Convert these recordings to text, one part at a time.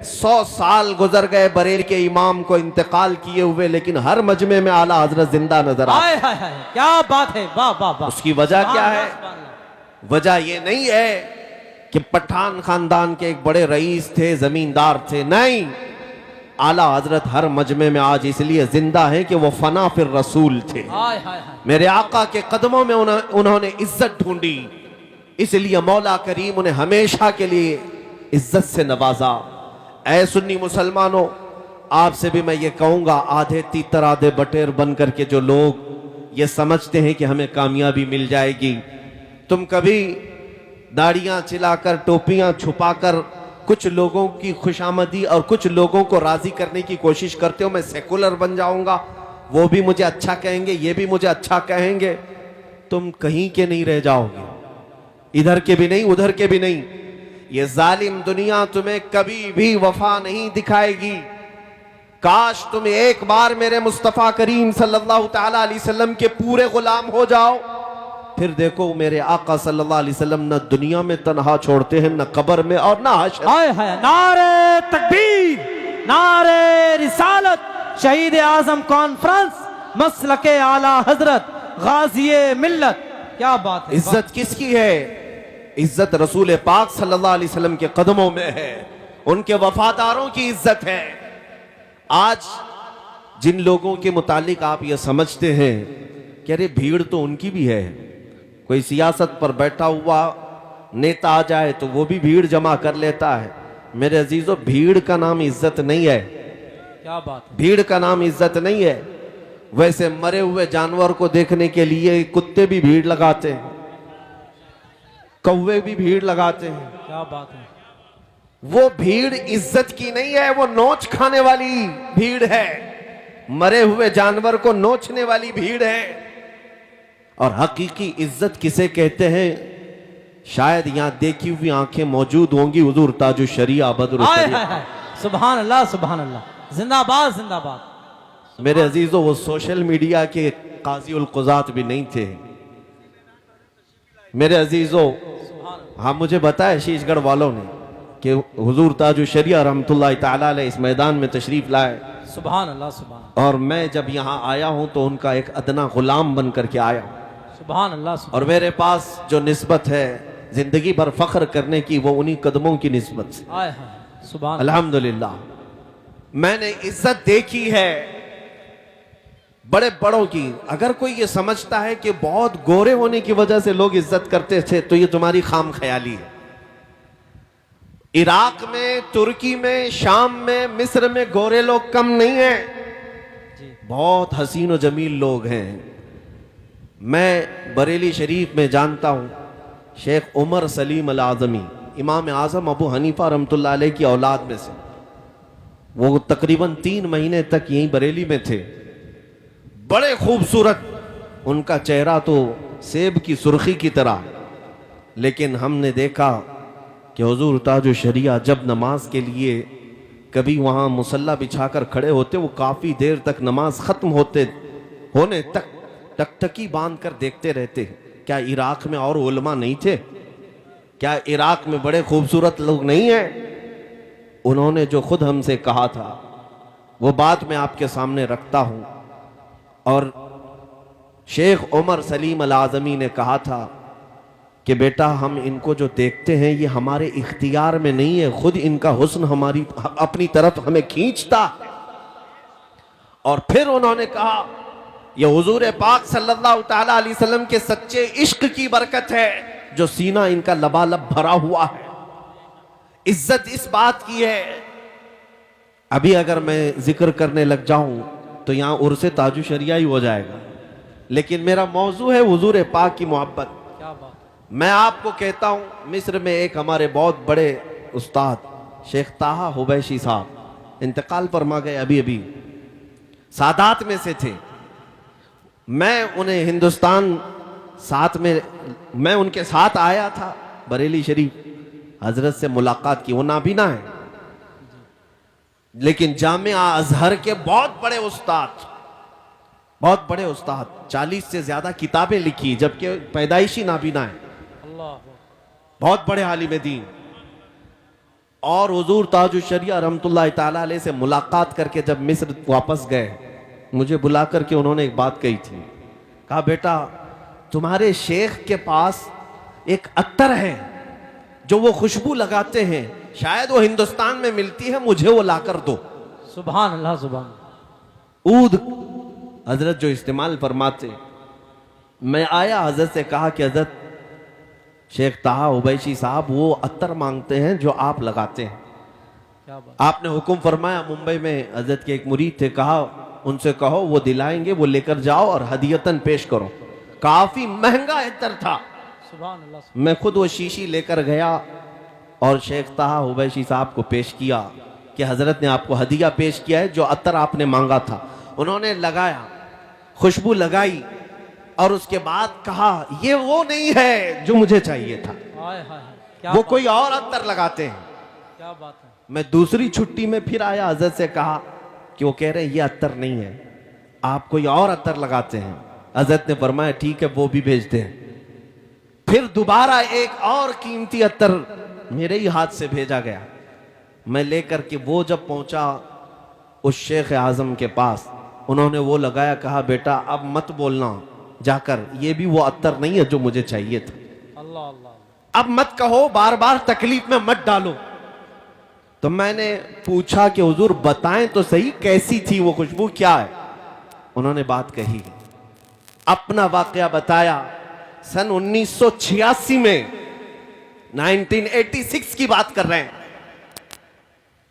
100 साल गुजर गए बरेली के इमाम को इंतकाल किए हुए, लेकिन हर मजमे में आला हजरत जिंदा नजर आए। क्या बात है, वाह वाह वाह। उसकी वजह क्या है? वजह ये नहीं है कि पठान खानदान के एक बड़े रईस थे, जमींदार थे, नहीं। आला हजरत हर मजमे में आज इसलिए जिंदा है कि वो फना फिर रसूल थे। मेरे आका के कदमों में उन्होंने इज्जत ढूंढी, इसलिए मौला करीम उन्हें हमेशा के लिए इज्जत से नवाजा। ऐ सुन्नी मुसलमानों, आपसे भी मैं ये कहूंगा, आधे तीतर आधे बटेर बन करके जो लोग ये समझते हैं कि हमें कामयाबी मिल जाएगी, तुम कभी दाढ़ियां चिलाकर टोपियां छुपाकर कुछ लोगों की खुशामदी और कुछ लोगों को राजी करने की कोशिश करते हो, मैं सेकुलर बन जाऊंगा, वो भी मुझे अच्छा कहेंगे, ये भी मुझे अच्छा कहेंगे, तुम कहीं के नहीं रह जाओगे, इधर के भी नहीं उधर के भी नहीं। ये जालिम दुनिया तुम्हें कभी भी वफा नहीं दिखाएगी। काश तुम एक बार मेरे मुस्तफा करीम सल्लल्लाहु ताला अलैहि वसल्लम के पूरे गुलाम हो जाओ, फिर देखो मेरे आका सल्लल्लाहु अलैहि वसल्लम न दुनिया में तन्हा छोड़ते हैं, न कब्र में और न हश्र। नारे तकबीर, नारे रिसालत, शहीद आजम कॉन्फ्रेंस, मसलके आला हजरत, गाजिए मिल्लत। क्या बात है। इज्जत किसकी है? इज्जत रसूल पाक सल्लल्लाहु अलैहि वसल्लम के कदमों में है, उनके वफादारों की इज्जत है। आज जिन लोगों के मुतालिक आप ये समझते हैं कि अरे भीड़ तो उनकी भी है, कोई सियासत पर बैठा हुआ नेता आ जाए तो वो भी भीड़ जमा कर लेता है, मेरे अजीजों भीड़ का नाम इज्जत नहीं है। क्या बात है। भीड़ का नाम इज्जत नहीं है। वैसे मरे हुए जानवर को देखने के लिए कुत्ते भी भीड़ लगाते हैं, कौवे भी भीड़ लगाते हैं। क्या बात है। वो भीड़ इज्जत की नहीं है, वो नोच खाने वाली भीड़ है, मरे हुए जानवर को नोचने वाली भीड़ है। और हकीकी इज्जत किसे कहते हैं? शायद यहां देखी हुई आंखें मौजूद होंगी, हुजूर ताजु शरिया बदर शरिया। सुभान अल्लाह, सुभान अल्लाह, जिंदाबाद जिंदाबाद। मेरे अजीजों, वो सोशल मीडिया के काजी उल कुजात भी नहीं थे। मेरे अजीजों, हाँ मुझे बताया शीशगढ़ वालों ने कि हुजूर ताजु शरिया रहमतुल्लाह ताला अलैह इस मैदान में तशरीफ लाए। सुभान अल्लाह, सुभान। और मैं जब यहाँ आया हूँ तो उनका एक अदना गुलाम बन करके आया हूँ। सुभान अल्लाह, सुभान। और मेरे पास जो निस्बत है जिंदगी भर फख्र करने की, वो उन्हीं कदमों की निस्बत से। सुभान अल्हम्दुलिल्लाह मैंने इज्जत देखी है बड़े बड़ों की। अगर कोई ये समझता है कि बहुत गोरे होने की वजह से लोग इज्जत करते थे, तो ये तुम्हारी खाम ख्याली है। इराक में, तुर्की में, शाम में, मिस्र में गोरे लोग कम नहीं हैं, बहुत हसीन और जमील लोग हैं। मैं बरेली शरीफ में जानता हूं शेख उमर सलीम अल आज़मी, इमाम आज़म अबू हनीफा रहमतुल्लाह अलैह की औलाद में से। वो तकरीबन 3 महीने तक यहीं बरेली में थे। बड़े खूबसूरत, उनका चेहरा तो सेब की सुर्खी की तरह। लेकिन हमने देखा कि हुजूर ताजु शरिया जब नमाज के लिए कभी वहाँ मुसल्ला बिछाकर खड़े होते, वो काफ़ी देर तक नमाज ख़त्म होने तक टकटकी बांध कर देखते रहते। क्या इराक में और उलमा नहीं थे? क्या इराक में बड़े खूबसूरत लोग नहीं हैं? उन्होंने जो खुद हमसे कहा था वो बात मैं आपके सामने रखता हूँ। और शेख उमर सलीम अल आज़मी ने कहा था कि बेटा, हम इनको जो देखते हैं ये हमारे इख्तियार में नहीं है, खुद इनका हुस्न हमारी अपनी तरफ हमें खींचता है। और फिर उन्होंने कहा ये हुजूर पाक सल्लल्लाहु ताला अलैहि वसल्लम के सच्चे इश्क की बरकत है जो सीना इनका लबालब भरा हुआ है। इज्जत इस बात की है, अभी अगर मैं जिक्र करने लग जाऊं तो यहां उर्से ताजु शरिया ही हो जाएगा, लेकिन मेरा मौजू है हुजूर पाक की मोहब्बत। मैं आपको कहता हूं, मिस्र में एक हमारे बहुत बड़े उस्ताद शेख ताहा हुबैशी साहब इंतकाल फरमा गए, अभी अभी सादात में से थे। मैं उन्हें हिंदुस्तान साथ में, मैं उनके साथ आया था बरेली शरीफ, हजरत से मुलाकात की। वो नाबीना है लेकिन जामिया अजहर के बहुत बड़े उस्ताद, बहुत बड़े उस्ताद, 40 से ज्यादा किताबें लिखी, जबकि पैदाइशी नाबीना है, बहुत बड़े आलिम दीन। और हुजूर ताजुल शरिया रहमतुल्लाह ताला अलैह से मुलाकात करके जब मिस्र वापस गए, मुझे बुला करके उन्होंने एक बात कही थी। कहा बेटा तुम्हारे शेख के पास एक अत्तर है जो वो खुशबू लगाते हैं, शायद वो हिंदुस्तान में मिलती है, मुझे वो लाकर दो। सुभान अल्लाह सुभान। ऊद हजरत जो इस्तेमाल फरमाते, मैं आया हजरत से कहा कि हजरत शेख ताहा उबैशी साहब वो अत्तर मांगते हैं जो आप लगाते हैं। क्या बात। आपने हुक्म फरमाया, मुंबई में हजरत के एक मुरीद थे, कहा उनसे कहो वो दिलाएंगे, वो लेकर जाओ और हदियतन पेश करो। काफी महंगा अत्तर था। सुभान अल्लाह। मैं खुद वो शीशी लेकर गया और शेख ताहा उबैशी साहब को पेश किया कि हजरत ने आपको हदिया पेश किया है, जो अत्तर आपने मांगा था। उन्होंने लगाया, खुशबू लगाई और उसके बाद कहा ये वो नहीं है जो मुझे चाहिए था, हाय हाय हाय, क्या वो बात- कोई और अत्तर लगाते हैं। क्या बात है। मैं दूसरी छुट्टी में फिर आया, हजरत से कहा कि वो कह रहे हैं ये अत्तर नहीं है, आप कोई और अत्तर लगाते हैं। हजरत ने फरमाया ठीक है वो भी भेजते हैं। फिर दोबारा एक और कीमती अत्तर मेरे ही हाथ से भेजा गया। मैं लेकर के वो जब पहुंचा उस शेख आजम के पास, उन्होंने वो लगाया, कहा बेटा अब मत बोलना जाकर, ये भी वो अत्तर नहीं है जो मुझे चाहिए था। अल्लाह अल्लाह। अब मत कहो, बार बार तकलीफ में मत डालो। तो मैंने पूछा कि हुजूर बताएं तो सही कैसी थी वो खुशबू, क्या है? उन्होंने बात कही, अपना वाकया बताया। सन 1986 में, 1986 की बात कर रहे हैं,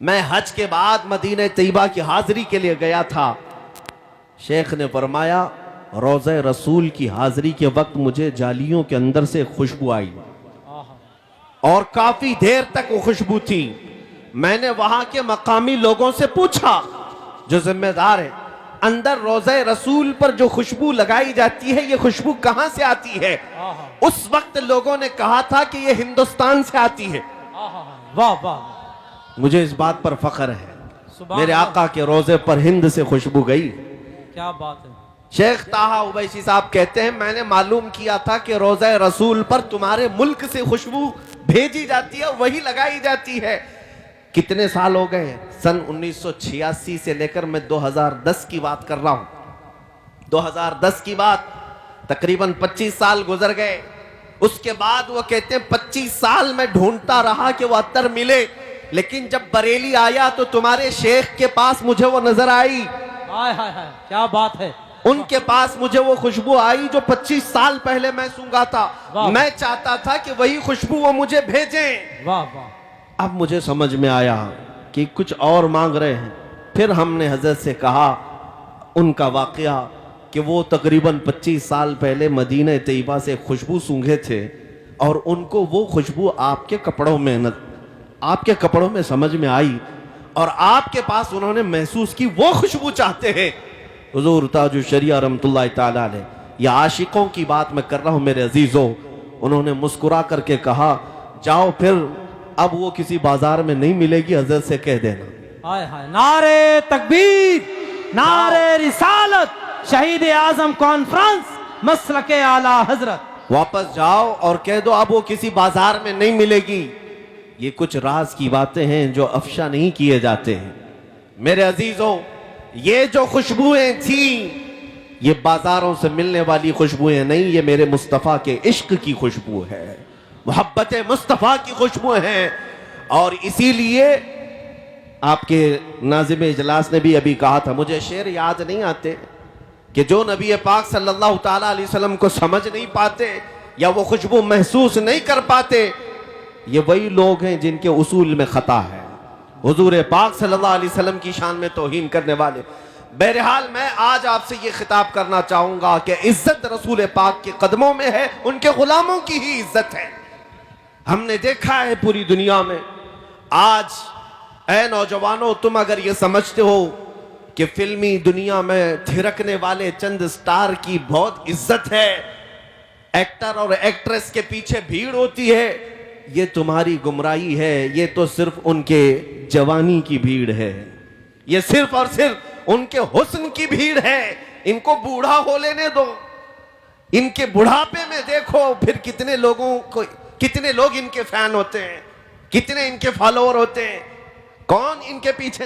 मैं हज के बाद मदीने तैयबा की हाजिरी के लिए गया था। शेख ने फरमाया रोज़े रसूल की हाजिरी के वक्त मुझे जालियों के अंदर से खुशबू आई आहा। और काफी देर तक वो खुशबू थी। मैंने वहां के मकामी लोगों से पूछा जो जिम्मेदार है, अंदर रोज़े रसूल पर जो खुशबू लगाई जाती है ये खुशबू कहां से आती है? आहा। उस वक्त लोगों ने कहा था कि ये हिंदुस्तान से आती है। आहा। वाह वाह। मुझे इस बात पर फख्र है, सुभान मेरे अल्लाह। आका के रोजे पर हिंद से खुशबू गई। क्या बात है। शेख ताहा उबैसी साहब कहते हैं मैंने मालूम किया था कि रोज़े रसूल पर तुम्हारे मुल्क से खुशबू भेजी जाती है, वही लगाई जाती है। कितने साल हो गए? सन 1986 से लेकर मैं 2010 की बात कर रहा हूं। 2010 की बात, तकरीबन 25 साल गुजर गए। उसके बाद वो कहते हैं 25 साल में ढूंढता रहा कि वो अत्तर मिले, लेकिन जब बरेली आया तो तुम्हारे शेख के पास मुझे वो नजर आई। हाय हाय हाय, क्या बात है। उनके पास मुझे वो खुशबू आई जो 25 साल पहले मैं सूंघा था। वाह। मैं चाहता था कि वही खुशबू वो मुझे भेजें। वाह वाह। अब मुझे समझ में आया कि कुछ और मांग रहे हैं। फिर हमने हजरत से कहा उनका वाकया कि वो तकरीबन 25 साल पहले मदीने तैयबा से खुशबू सूंघे थे और उनको वो खुशबू आपके कपड़ों में समझ में आई और आपके पास उन्होंने महसूस की, वो खुशबू चाहते हैं। हुजूर ताजुल शरिया रहमतुल्लाह ताला अलैह, ये आशिकों की बात मैं कर रहा हूं मेरे अजीजों। उन्होंने मुस्कुरा करके कहा जाओ फिर, अब वो किसी बाजार में नहीं मिलेगी, हजरत से कह देना। हाय हाय, नारे तकबीर, नारे रिसालत, शहीद आजम कॉन्फ्रेंस, मसलके आला हजरत। वापस जाओ और कह दो अब वो किसी बाजार में नहीं मिलेगी। ये कुछ राज की बातें हैं जो अफशा नहीं किए जाते हैं। मेरे अजीजों, ये जो खुशबुएं थी ये बाजारों से मिलने वाली खुशबुएं नहीं, ये मेरे मुस्तफ़ा के इश्क की खुशबू है, मोहब्बत मुस्तफ़ा की खुशबू है। और इसीलिए आपके नाज़िम इजलास ने भी अभी कहा था, मुझे शेर याद नहीं आते, कि जो नबी पाक सल्लल्लाहु ताला अलैहि वसल्लम को समझ नहीं पाते या वो खुशबू महसूस नहीं कर पाते, ये वही लोग हैं जिनके उसूल में खता है, हुजूर पाक सल्लल्लाहु अलैहि वसल्लम की शान में तौहीन करने वाले। बहरहाल मैं आज आपसे ये खिताब करना चाहूंगा कि इज्जत रसूल पाक के कदमों में है, उनके गुलामों की ही इज्जत है। हमने देखा है पूरी दुनिया में आज, ऐ नौजवानों, तुम अगर ये समझते हो कि फिल्मी दुनिया में थिरकने वाले चंद स्टार की बहुत इज्जत है, एक्टर और एक्ट्रेस के पीछे भीड़ होती है, ये तुम्हारी गुमराही है। ये तो सिर्फ उनके जवानी की भीड़ है, ये सिर्फ और सिर्फ उनके हुस्न की भीड़ है। इनको बूढ़ा हो लेने दो, इनके बुढ़ापे में देखो फिर कितने लोग इनके फैन होते हैं। कितने इनके फॉलोअर होते हैं, कौन इनके पीछे